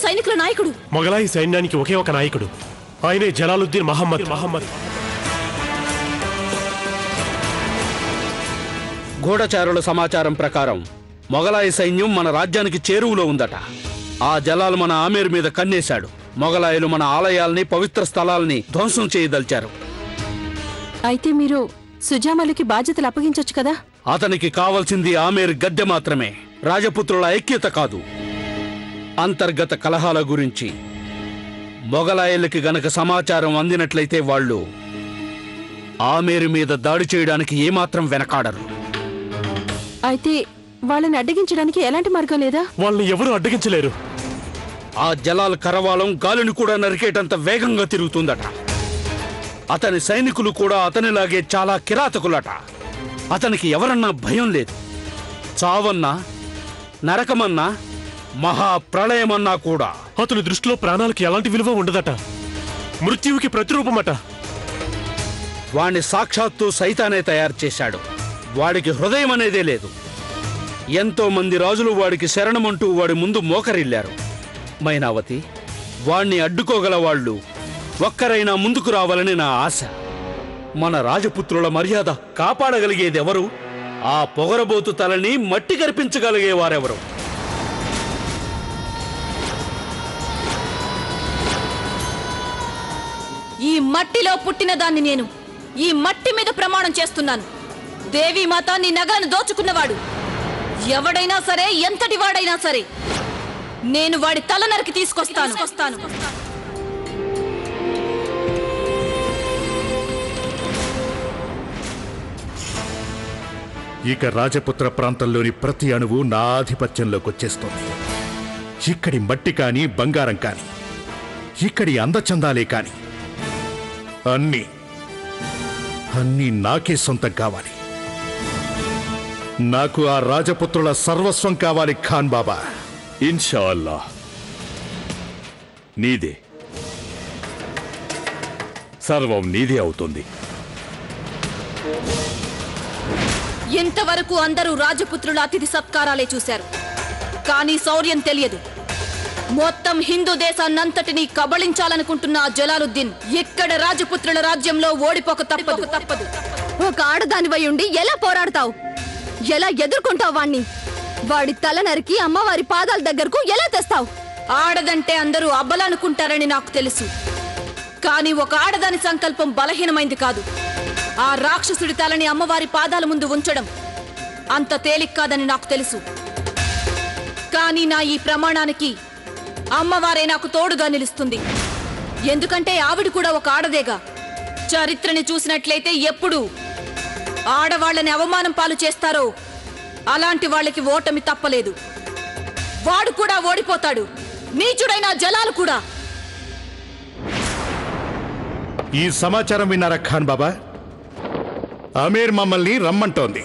సైనికుల నాయకుడు. మొగలాయి సైన్యానికి ఒకే ఒక నాయకుడు, ఆయనే జలాలుద్దీన్ మహమ్మద్. గూఢచారుల సమాచారం ప్రకారం మొగలాయి సైన్యం మన రాజ్యానికి చేరువలో ఉందట. ఆ జలాలు మన ఆమీర్ మీద కన్నేశాడు. మొగలాయులు మన ఆలయాల్ని, పవిత్ర స్థలాల్ని ధ్వంసం చేయదలిచారు. అయితే మీరు సుజామలుకి బాధ్యతలు అప్పగించొచ్చు కదా? అతనికి కావలసింది ఆమీర్ గద్దె మాత్రమే, రాజపుత్రుల ఐక్యత కాదు. అంతర్గత కలహాల గురించి మొగలాయులకి గనక సమాచారం అందినట్లయితే వాళ్ళు ఆమీర్ మీద దాడి చేయడానికి ఏమాత్రం వెనకాడరు. అయితే వాళ్ళని అడ్డగించడానికి ఎలాంటి మార్గం లేదా? వాళ్ళని ఎవరూ అడ్డగించలేరు. ఆ జలాల్ కరవాలం గాలిని కూడా నరికేటంత వేగంగా తిరుగుతుందట. అతని సైనికులు కూడా అతనిలాగే చాలా కిరాతకులట. అతనికి ఎవరన్నా భయం లేదు. చావన్నా, నరకమన్నా, మహాప్రళయమన్నా కూడా అతని దృష్టిలో ప్రాణాలకి ఎలాంటి విలువ ఉండదట. మృత్యువుకి ప్రతిరూపమట. వాణ్ణి సాక్షాత్తు సైతానే తయారు చేశాడు. వాడికి హృదయం అనేదే లేదు. ఎంతో మంది రాజులు వాడికి శరణమంటూ వాడి ముందు మోకరిల్లారు. మైనావతి, వాణ్ణి అడ్డుకోగల వాళ్ళు ఒక్కరైనా ముందుకు రావాలని నా ఆశ. మన రాజపుత్రుల మర్యాద కాపాడగలిగేదెవరు? ఆ పొగరబోతు తలని మట్టి కరిపించగలిగేవారెవరు? ఈ మట్టిలో పుట్టిన దాన్ని నేను ఈ మట్టి మీద ప్రమాణం చేస్తున్నాను. దేవీమాత నీ నగలను దోచుకున్నవాడు ఎవడైనా సరే, ఎంతటి వాడైనా సరే, నేను వాడి తల నరికి తీసుకొస్తాను. ఇక రాజపుత్ర ప్రాంతంలోని ప్రతి అణువు నా ఆధిపత్యంలోకి వచ్చేస్తోంది. ఇక్కడి మట్టి కాని, బంగారం కాని, ఇక్కడి అందచందాలే కాని అన్నీ నాకే సొంతం కావాలి. నాకు ఆ రాజపుత్రుల సర్వస్వం కావాలి ఖాన్ బాబా. ఇన్షా అల్లా నీదే, సర్వం నీదే అవుతుంది. ఇంతవరకు అందరూ రాజపుత్రుల అతిథి సత్కారాలే చూశారు, కానీ శౌర్యం తెలియదు. మొత్తం హిందూ దేశాన్నంతటినీ కబళించాలనుకుంటున్న ఆ జలాలుద్దీన్ ఇక్కడ రాజపుత్రుల రాజ్యంలో ఓడిపోక తప్పదు. ఒక ఆడదానివై ఉండి ఎలా పోరాడతావు? ఎలా ఎదుర్కొంటావు వాణ్ణి? వాడి తల నరికి అమ్మవారి పాదాల దగ్గరకు ఎలా తెస్తావు? ఆడదంటే అందరూ అబ్బలనుకుంటారని నాకు తెలుసు, కానీ ఒక ఆడదాని సంకల్పం బలహీనమైంది కాదు. ఆ రాక్షసుడి తలని అమ్మవారి పాదాల ముందు ఉంచడం అంత తేలిక కాదని నాకు తెలుసు. కానీ నా ఈ ప్రమాణానికి అమ్మవారే నాకు తోడుగా నిలుస్తుంది. ఎందుకంటే ఆవిడ కూడా ఒక ఆడదేగా. చరిత్రని చూసినట్లయితే ఎప్పుడు ఆడవాళ్ళని అవమానం పాలు చేస్తారో అలాంటి వాళ్ళకి ఓటమి తప్పలేదు. వాడు కూడా ఓడిపోతాడు, నీచుడైన జలాలు కూడా. ఈ సమాచారం విన్నారా ఖాన్ బాబా? అమీర్ మమ్మల్ని రమ్మంటోంది.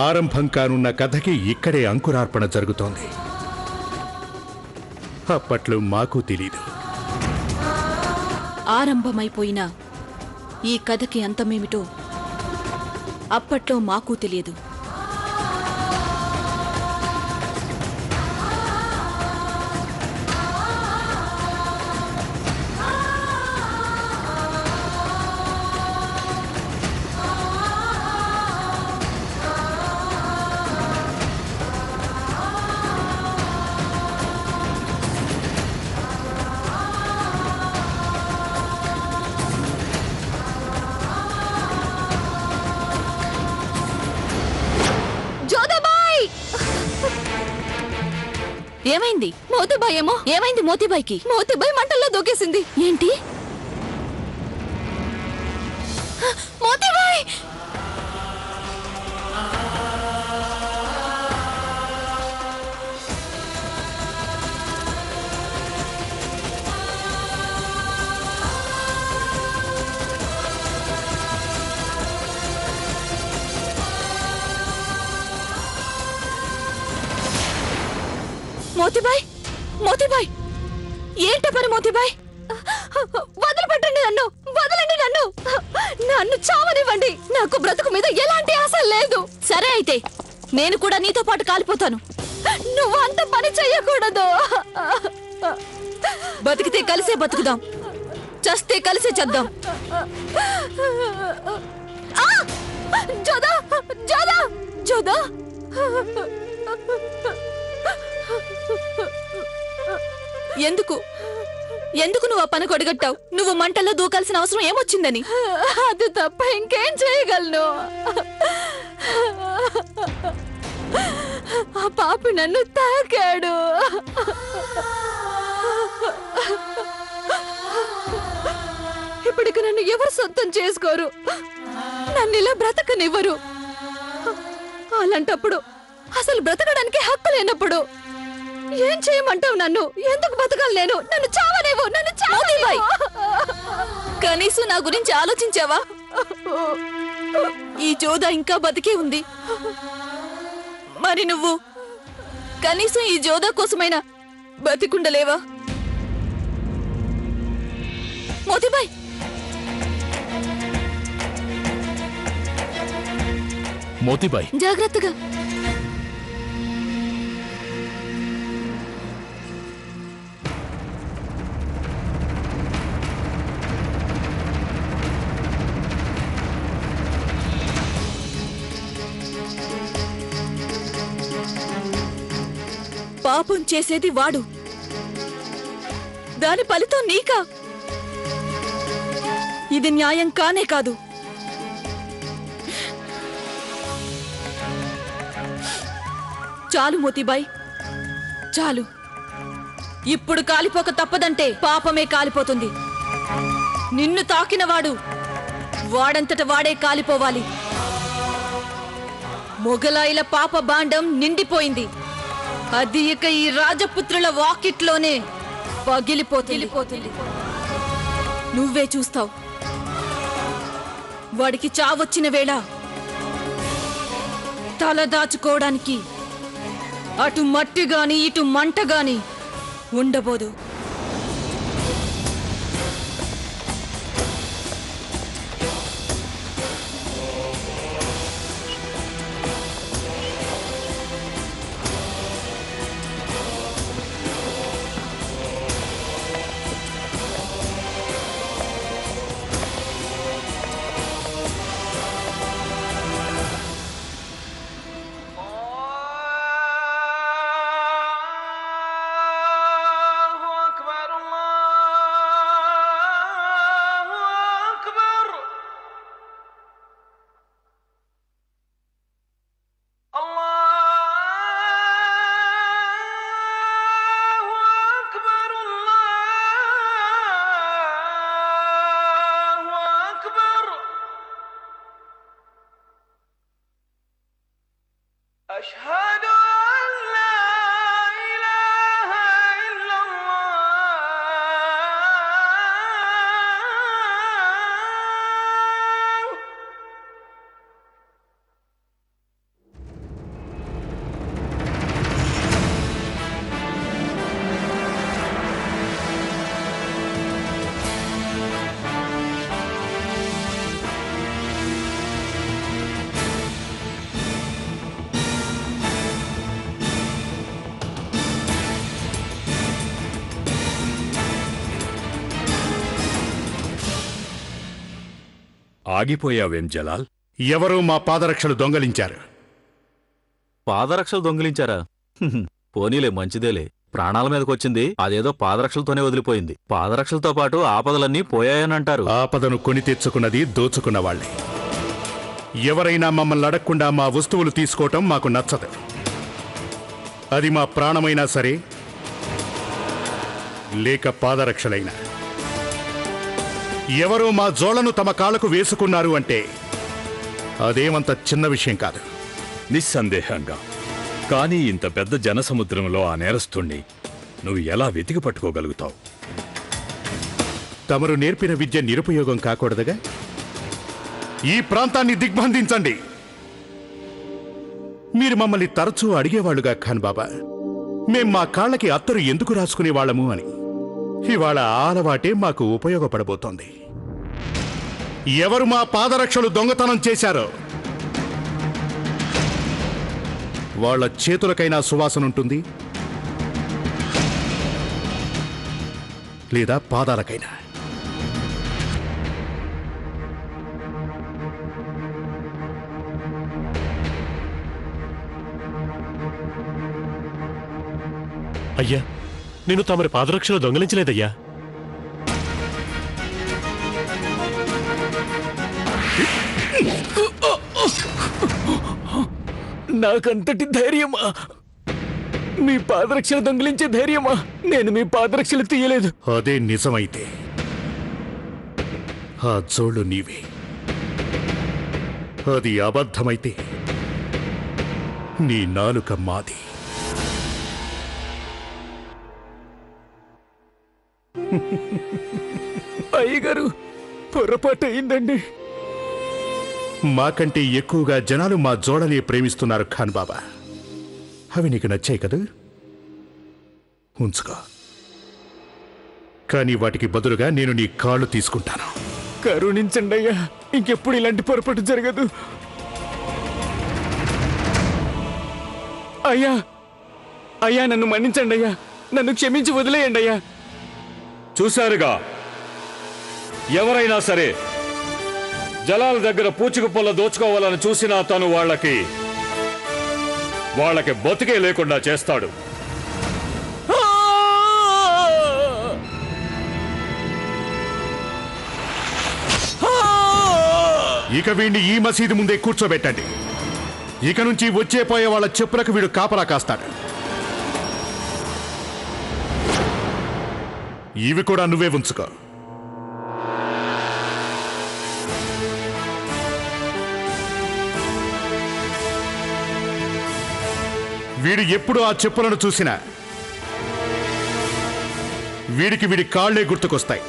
ఆరంభం కానున్న కథకి ఇక్కడే అంకురార్పణ జరుగుతోంది. అప్పట్లో మాకు తెలీదు. ఆరంభమైపోయిన ఈ కథకి అంతమేమిటో అప్పట్లో మాకు తెలియదు. ఏమైంది? మోతీబాయ్ ఏమో. ఏమైంది మోతీబాయికి? మోతీబాయ్ మంటల్లో దూకేసింది. ఏంటి? మోతీబాయ్! మోతిబాయ్, మోతిబాయ్, ఏంట పని మోతిబాయ్? వదిలిపెట్టండి నన్ను, వదలండి నన్ను, నన్ను చావనివ్వండి. నాకు బ్రతుకు మీద ఎలాంటి ఆశ లేదు. సరే అయితే నేను కూడా నీతో పాటు కాలిపోతాను. నువ్వు అంత పని చెయ్యకూడదు. బతికితే కలిసే బతుకుదాం, చస్తే కలిసే చేద్దాం. ఆ! జోదా, జోదా, జోదా. ఎందుకు ఎందుకు నువ్వు ఆ పని కొడగట్టావు? నువ్వు మంటల్లో దూకాల్సిన అవసరం ఏమొచ్చిందని? అది తప్ప ఇంకేం చేయగలను? ఆ పాపి నన్ను తాకాడు. ఇప్పటికి నన్ను ఎవరు సొంతం చేసుకోరు, నన్ను ఇలా బ్రతకనివ్వరు. అలాంటప్పుడు అసలు బ్రతకడానికి హక్కు లేనప్పుడు ఏం చేయమంటావు? నన్ను ఎందుకు బతకాలి నేను? నన్ను చావనేవు, నన్ను చావనివ్వు. కనీసం నా గురించి ఆలోచించావా? ఈ జోదా ఇంకా బతికే ఉంది. మరి నువ్వు కనీసం ఈ జోదా కోసమైనా బతికుండలేవా? మోతిబాయ్, మోతిబాయ్, జాగ్రత్తగా. పాపం చేసేది వాడు, దాని ఫలితం నీకా? ఇది న్యాయం కానే కాదు. చాలు మోతిబాయ్, చాలు. ఇప్పుడు కాలిపోక తప్పదంటే పాపమే కాలిపోతుంది. నిన్ను తాకినవాడు వాడంతట వాడే కాలిపోవాలి. మొగలాయిల పాప బాండం నిండిపోయింది. అది ఇక ఈ రాజపుత్రుల వాకిట్లోనే పగిలిపోతుంది. నువ్వే చూస్తావు. వాడికి చావొచ్చిన వేళ తల దాచుకోవడానికి అటు మట్టి గాని ఇటు మంట గాని ఉండబోదు. أشهد أن لا إله إلا الله. ఆగిపోయావేం జలాల్? ఎవరో మా పాదరక్షలు దొంగలించారు. పాదరక్షలు దొంగిలించారా? పోనీలే, మంచిదేలే. ప్రాణాల మీదకొచ్చింది అదేదో పాదరక్షలతోనే వదిలిపోయింది. పాదరక్షలతో పాటు ఆపదలన్నీ పోయాయనంటారు. ఆపదను కొని తెచ్చుకున్నది దోచుకున్న వాళ్ళే. ఎవరైనా మమ్మల్ని అడగకుండా మా వస్తువులు తీసుకోవటం మాకు నచ్చదు. అది మా ప్రాణమైనా సరే, లేక పాదరక్షలైనా. ఎవరో మా జోళ్లను తమ కాళ్లకు వేసుకున్నారు అంటే అదేమంత చిన్న విషయం కాదు. నిస్సందేహంగా. కానీ ఇంత పెద్ద జనసముద్రంలో ఆ నేరస్తుణ్ణి నువ్వు ఎలా వెతికి పట్టుకోగలుగుతావు? తమరు నేర్పిన విద్య నిరుపయోగం కాకూడదుగా. ఈ ప్రాంతాన్ని దిగ్బంధించండి. మీరు మమ్మల్ని తరచూ అడిగేవాళ్లుగా ఖాన్ బాబా. మేం మా కాళ్ళకి అత్తరు ఎందుకు రాసుకునేవాళ్ళము అని. ఇవాళ ఆ అలవాటే మాకు ఉపయోగపడబోతోంది. ఎవరు మా పాదరక్షలు దొంగతనం చేశారో వాళ్ళ చేతులకైనా సువాసనుంటుంది, లేదా పాదాలకైనా. అయ్యా, నేను తమరి పాదరక్షలు దొంగిలించలేదయ్యా. నాకంతటి ధైర్యమా? మీ పాదరక్షలు దొంగిలించే ధైర్యమా? నేను మీ పాదరక్షలు తీయలేదు. అదే నిజమైతే ఆ జోళ్ళు నీవే. అది అబద్ధమైతే నీ నాలుక మాది. అయ్యగారు, పొరపాటు అయిందండి. మాకంటే ఎక్కువగా జనాలు మా జోడనే ప్రేమిస్తున్నారు ఖాన్ బాబా. అవి నీకు నచ్చాయి కదా, ఉంచుకో. కానీ వాటికి బదులుగా నేను నీ కాళ్ళు తీసుకుంటాను. కరుణించండి అయ్యా, ఇంకెప్పుడు ఇలాంటి పొరపాటు జరగదు. అయ్యా అయ్యా, నన్ను మన్నించండి అయ్యా, నన్ను క్షమించి వదిలేయండి అయ్యా. చూశారుగా, ఎవరైనా సరే జలాల దగ్గర పూచిక పుల్ల దోచుకోవాలని చూసినా తను వాళ్ళకి బతికే లేకుండా చేస్తాడు. ఇక వీడిని ఈ మసీదు ముందే కూర్చోబెట్టండి. ఇక నుంచి వచ్చే పోయే వాళ్ళ చెప్పులకు వీడు కాపలా కాస్తాడు. ఇవి కూడా నువ్వే ఉంచుకో. వీడు ఎప్పుడు ఆ చెప్పులను చూసినా వీడికి వీడి కాళ్లే గుర్తుకొస్తాయి.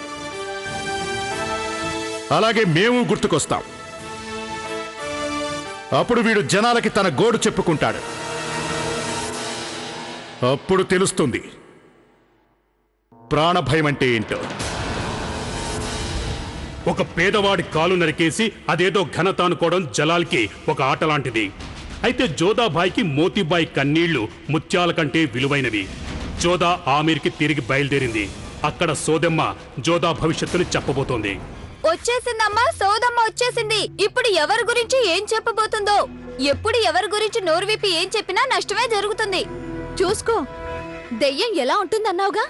అలాగే మేము గుర్తుకొస్తాం. అప్పుడు వీడు జనాలకి తన గోడు చెప్పుకుంటాడు. అప్పుడు తెలుస్తుంది ప్రాణభయం అంటే ఏంటో. ఒక పేదవాడి కాలు నరికేసి అదేదో ఘనత అనుకోవడం జలాల్కి ఒక ఆట లాంటిది. అయితే జోధాబాయికి మోతీబాయి కన్నీళ్లు ముత్యాల కంటే విలువైనవి. జోధా ఆమీర్కి తిరిగి బయలుదేరింది. అక్కడ సోదెమ్మ జోధా భవిష్యత్తుని చెప్పబోతోంది. వచ్చేసిందమ్మా, సోదమ్మ వచ్చేసింది. ఇప్పుడు ఎవరి గురించి ఏం చెప్పబోతుందో. ఎప్పుడు ఎవరి గురించి నోరు విప్పి ఏం చెప్పినా నష్టమే జరుగుతుంది. చూసుకో, దెయ్యం ఎలా ఉంటుందన్నావుగా,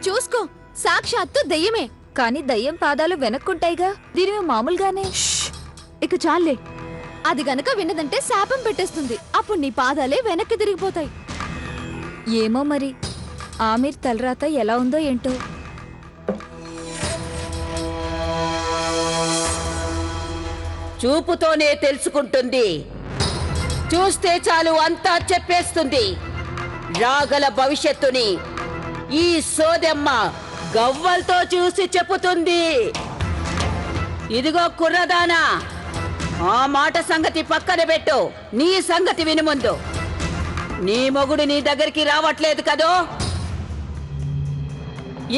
చూసుకో, సాక్షాత్తు దెయ్యమే. కానీ దయ్యం పాదాలు వెనక్కుంటాయిగా, దీనివి మామూలుగానే. ఇక చాలే, అది గనక విన్నదంటే శాపం పెట్టేస్తుంది. అప్పుడు నీ పాదాలే వెనక్కి తిరిగిపోతాయి. ఏమో మరి ఆమీర్ తలరాత ఎలా ఉందో ఏంటో. చూపుతోనే తెలుసుకుంటుంది. చూస్తే చాలు అంతా చెప్పేస్తుంది. రాగల భవిష్యత్తుని ఈ సోదెమ్మ గవ్వలతో చూసి చెప్పుతుంది. ఇదిగో కుర్రదానా, ఆ మాట సంగతి పక్కన పెట్టు. నీ సంగతి విను ముందు. నీ మొగుడు నీ దగ్గరికి రావట్లేదు కదో,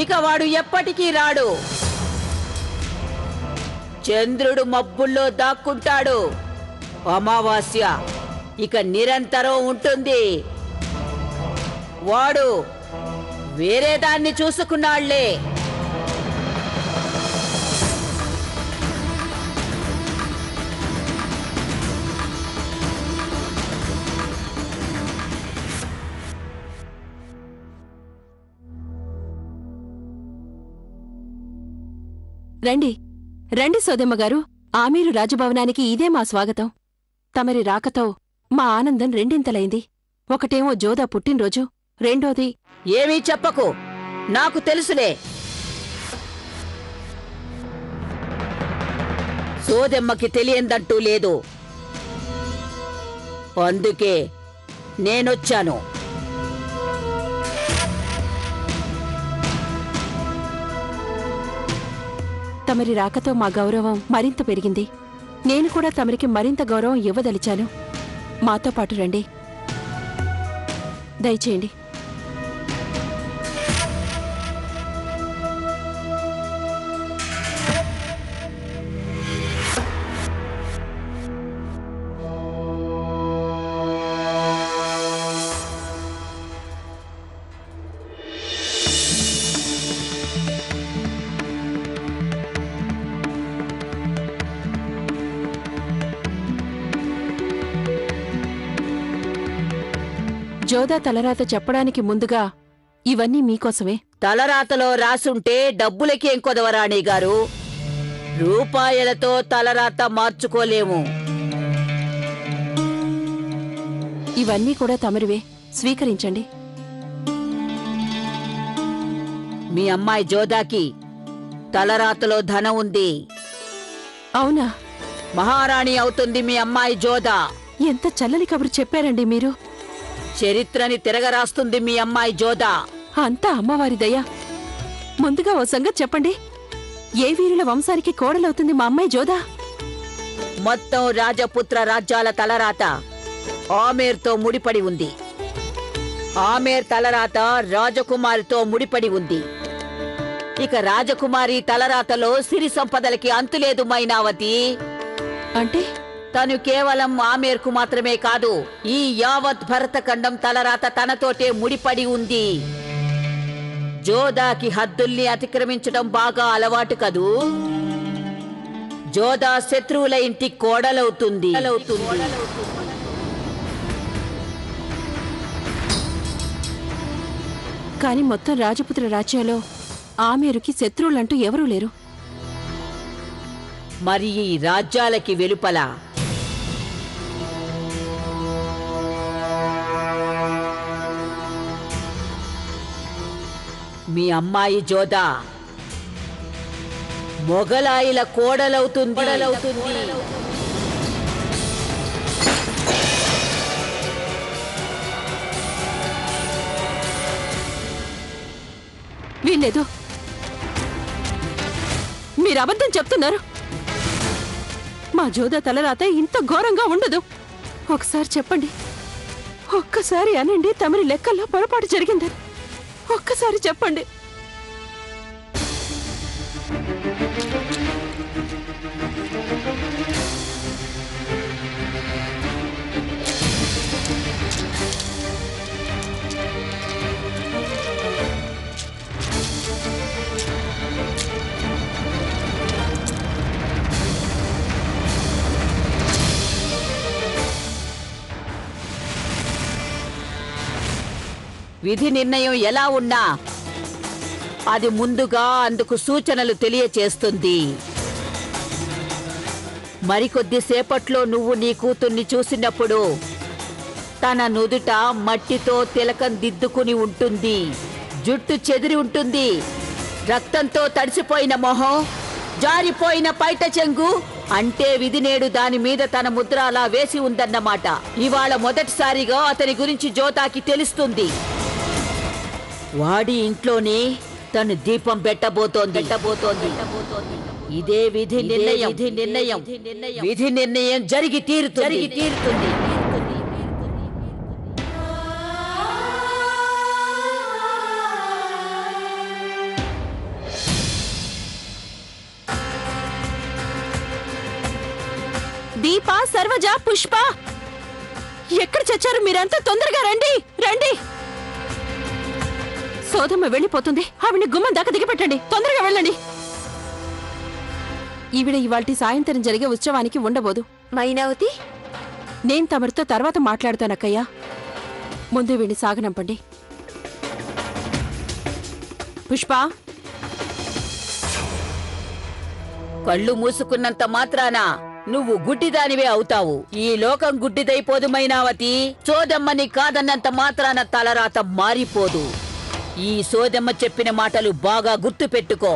ఇక వాడు ఎప్పటికీ రాడు. చంద్రుడు మబ్బుల్లో దాక్కుంటాడు. అమావాస్య ఇక నిరంతరం ఉంటుంది. వాడు వేరే దాన్ని చూసుకున్నాళ్లే. రండి రండి సోదెమ్మ గారు, ఆమీరు రాజభవనానికి ఇదే మా స్వాగతం. తమరి రాకతో మా ఆనందం రెండింతలైంది. ఒకటేమో జోధా పుట్టినరోజు, రెండోది. ఏమీ చెప్పకు, నాకు తెలుసులే. సోదెమ్మకి తెలియందంటూ లేదు. అందుకే నేనొచ్చాను. తమరి రాకతో మా గౌరవం మరింత పెరిగింది. నేను కూడా తమరికి మరింత గౌరవం ఇవ్వదలిచాను. మాతో పాటు రండి, దయచేయండి. జోదా తలరాత చెప్పడానికి ముందుగా ఇవన్నీ మీకోసమే. తలరాతలో రాసుంటే డబ్బులకేం కొదవరాణి గారు, రూపాయలతో తలరాత మార్చుకోలేము. ఇవన్నీ కూడా తమరివే, స్వీకరించండి. మీ అమ్మాయి జోదాకి తలరాతలో ధనం ఉంది. అవునా? మహారాణి అవుతుంది మీ అమ్మాయి జోదా. ఎంత చల్లని కబురు చెప్పారండి మీరు. చరిత్రని తిరగరాస్తుంది మీ అమ్మాయి జోదా. అంతా అమ్మవారి దయ. ముందుగా ఓ సంగతి చెప్పండి, ఏ వీరుల వంశానికి కోడలవుతుంది మా అమ్మాయి జోదా? మొత్తం రాజపుత్ర రాజ్యాల తలరాత ఆమేర్తో ముడిపడి ఉంది. ఆమేర్ తలరాత రాజకుమారితో ముడిపడి ఉంది. ఇక రాజకుమారి తలరాతలో సిరి సంపదలకి అంతులేదు మైనావతి. అంటే తను కేవలం ఆమేర్కు మాత్రమే కాదు, ఈ యావత్ భరతఖండం తలరాత తనతోటే ముడిపడి ఉంది. జోదాకి హద్దుల్ని అతిక్రమించడం బాగా అలవాటు కదూ. జోదా శత్రువుల ఇంటి కోడలవుతుంది. కాని మొత్తం రాజపుత్ర రాజ్యంలో ఆమేరుకి శత్రువులంటూ ఎవరూ లేరు. మరి ఈ రాజ్యాలకి వెలుపల మీ అమ్మాయి జోదా మొగలాయిల కోడలవుతుంది. వీల్లేదు, మీరు అబద్ధం చెప్తున్నారు. మా జోదా తలరాత ఇంత ఘోరంగా ఉండదు. ఒకసారి చెప్పండి, ఒక్కసారి అనండి తమరి లెక్కల్లో పొరపాటు జరిగిందని. ఒక్కసారి చెప్పండి. విధి నిర్ణయం ఎలా ఉన్నా అది ముందుగా అందుకు సూచనలు తెలియచేస్తుంది. మరికొద్దిసేపట్లో నువ్వు నీ కూతుర్ని చూసినప్పుడు తన నుదుట మట్టితో తిలకం దిద్దుకుని ఉంటుంది. జుట్టు చెదిరి ఉంటుంది. రక్తంతో తడిసిపోయిన మొహం, జారిపోయిన పైట చెంగు, అంటే విధి నేడు దాని మీద తన ముద్ర అలా వేసి ఉందన్నమాట. ఇవాళ మొదటిసారిగా అతని గురించి జోదాకి తెలుస్తుంది. వాడి ఇంట్లోనే తను దీపం పెట్టబోతోంది. ఇదే విధి నిర్ణయం. విధి నిర్ణయం జరిగి తీరుతుంది. దీప, సర్వజ, పుష్ప, ఎక్కడ చచ్చారు మీరంతా? తొందరగా రండి, రండి. సోదమ్మ వెళ్ళిపోతుంది. ఆవిడ్ని గుమ్మం దాకా దిగిపెట్టండి. తొందరగా వెళ్ళండి. ఈవిడ ఇవాల్టి సాయంత్రం జరిగే ఉత్సవానికి ఉండబోదు. మైనావతి, నేను తమరితో తర్వాత మాట్లాడుతానక్కయ్యా. ముందు వీడిని సాగనంపండి. పుష్ప, కళ్ళు మూసుకున్నంత మాత్రాన నువ్వు గుడ్డిదానివే అవుతావు. ఈ లోకం గుడ్డిదైపోదు మైనావతి. సోదమ్మని కాదన్నంత మాత్రాన తలరాత మారిపోదు. ఈ సోదమ్మ చెప్పిన మాటలు బాగా గుర్తు పెట్టుకో.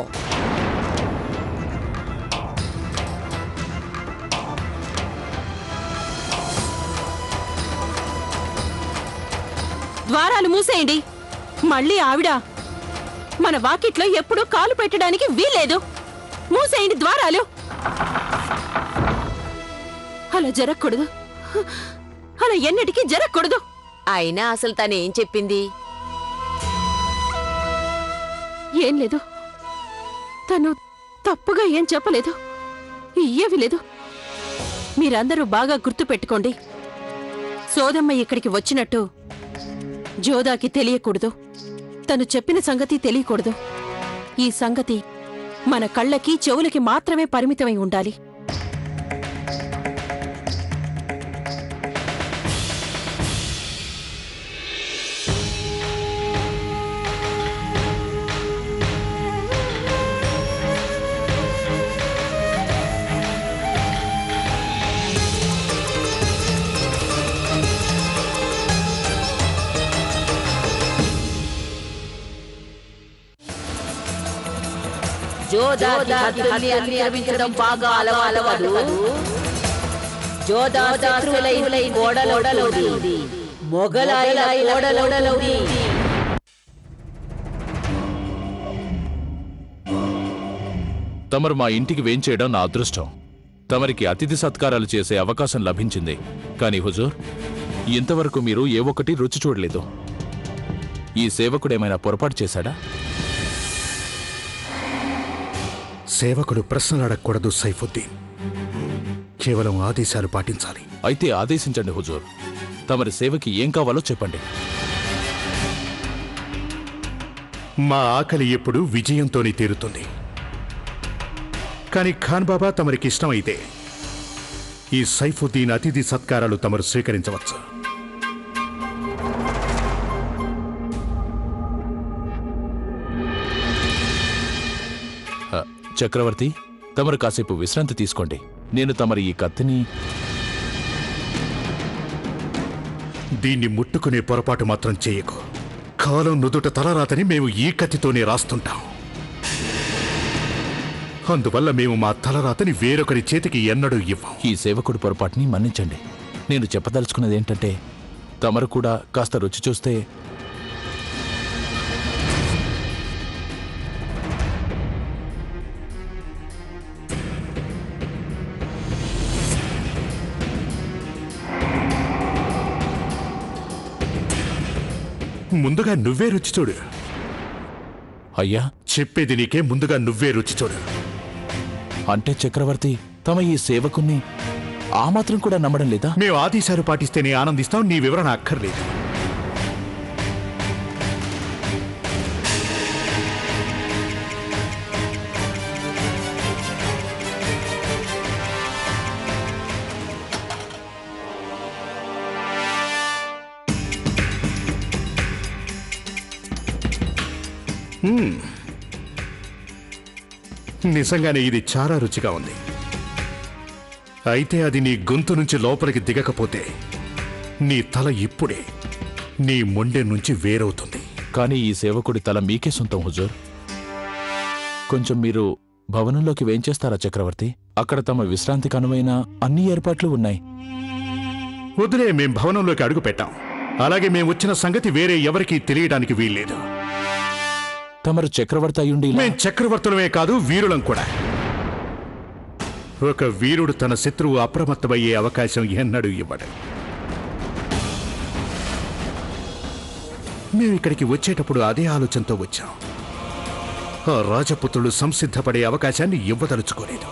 ద్వారాలు మూసేయండి. మళ్ళీ ఆవిడ మన వాకిట్లో ఎప్పుడూ కాలు పెట్టడానికి వీల్లేదు. మూసేయండి ద్వారాలు. అలా జరగకూడదు. అలా ఎన్నటికీ జరగకూడదు. అయినా అసలు తనేం చెప్పింది? ఏం లేదు, తను తప్పుగా ఏం చెప్పలేదు. ఏమీ లేదు. మీరందరూ బాగా గుర్తు పెట్టుకోండి. సోదమ్మ ఇక్కడికి వచ్చినట్టు జోదాకి తెలియకూడదు. తను చెప్పిన సంగతి తెలియకూడదు. ఈ సంగతి మన కళ్ళకి చెవులకి మాత్రమే పరిమితమై ఉండాలి. జోదాకి హద్దుల్ని అతిక్రమించడం బాగా అలవాటు. జోదా శత్రువులై గోడలౌది, మొగలాయిల గోడలౌది. తమరు మా ఇంటికి వేంచేయడం నా అదృష్టం. తమరికి అతిథి సత్కారాలు చేసే అవకాశం లభించింది. కానీ హుజూర్, ఇంతవరకు మీరు ఏ ఒక్కటి రుచి చూడలేదు. ఈ సేవకుడేమైనా పొరపాటు చేశాడా? సేవకుడు ప్రశ్నలు అడగకూడదు సైఫుద్దీన్, కేవలం ఆదేశాలు పాటించాలి. అయితే ఆదేశించండి హుజూర్. తమరి సేవకి ఏం కావాలో చెప్పండి. మా ఆకలి ఎప్పుడు విజయంతోనే తీరుతుంది. కానీ ఖాన్ బాబా తమరికి ఇష్టమైతే ఈ సైఫుద్దీన్ అతిథి సత్కారాలు తమరు స్వీకరించవచ్చు. చక్రవర్తి, తమరు కాసేపు విశ్రాంతి తీసుకోండి. నేను తమరి ఈ కత్తిని దీన్ని ముట్టుకునే పొరపాటు మాత్రం చేయకు. కాలం నుదుట తలరాతని మేము ఈ కత్తితోనే రాస్తుంటాం. అందువల్ల మేము మా తలరాతని వేరొకరి చేతికి ఎన్నడూ ఇవ్వం. ఈ సేవకుడి పొరపాటుని మన్నించండి. నేను చెప్పదలుచుకున్నది ఏంటంటే, తమరు కూడా కాస్త రుచి చూస్తే. ముందుగా నువ్వే రుచి చూడు. అయ్యా, చెప్పేది నీకే, ముందుగా నువ్వే రుచి చూడు. అంటే చక్రవర్తి, తమ ఈ సేవకుణ్ణి ఆ మాత్రం కూడా నమ్మడం లేదా? మేము ఆదేశాలు పాటిస్తేనే ఆనందిస్తాం, నీ వివరణ అక్కర్లేదు. నిజంగానే ఇది చాలా రుచిగా ఉంది. అయితే అది నీ గొంతు నుంచి లోపలికి దిగకపోతే నీ తల ఇప్పుడే నీ మొండె నుంచి వేరవుతుంది. కానీ ఈ సేవకుడి తల మీకే సొంతం హుజూర్. కొంచెం మీరు భవనంలోకి వేంచేస్తారా చక్రవర్తి? అక్కడ తమ విశ్రాంతికి అనువైన అన్ని ఏర్పాట్లు ఉన్నాయి. వదిలే, మేం భవనంలోకి అడుగు పెట్టాం. అలాగే మేము వచ్చిన సంగతి వేరే ఎవరికీ తెలియడానికి వీల్లేదు. తమరు చక్రవర్తి అయ్యుండి మేం చక్రవర్తులమే కాదు, వీరులం కూడా. ఒక వీరుడు తన శత్రువు అప్రమత్తమయ్యే అవకాశం ఎన్నడూ ఇవ్వడు. మేము ఇక్కడికి వచ్చేటప్పుడు అదే ఆలోచనతో వచ్చాం. ఆ రాజపుత్రులు సంసిద్ధపడే అవకాశాన్ని ఇవ్వదలుచుకోలేదు.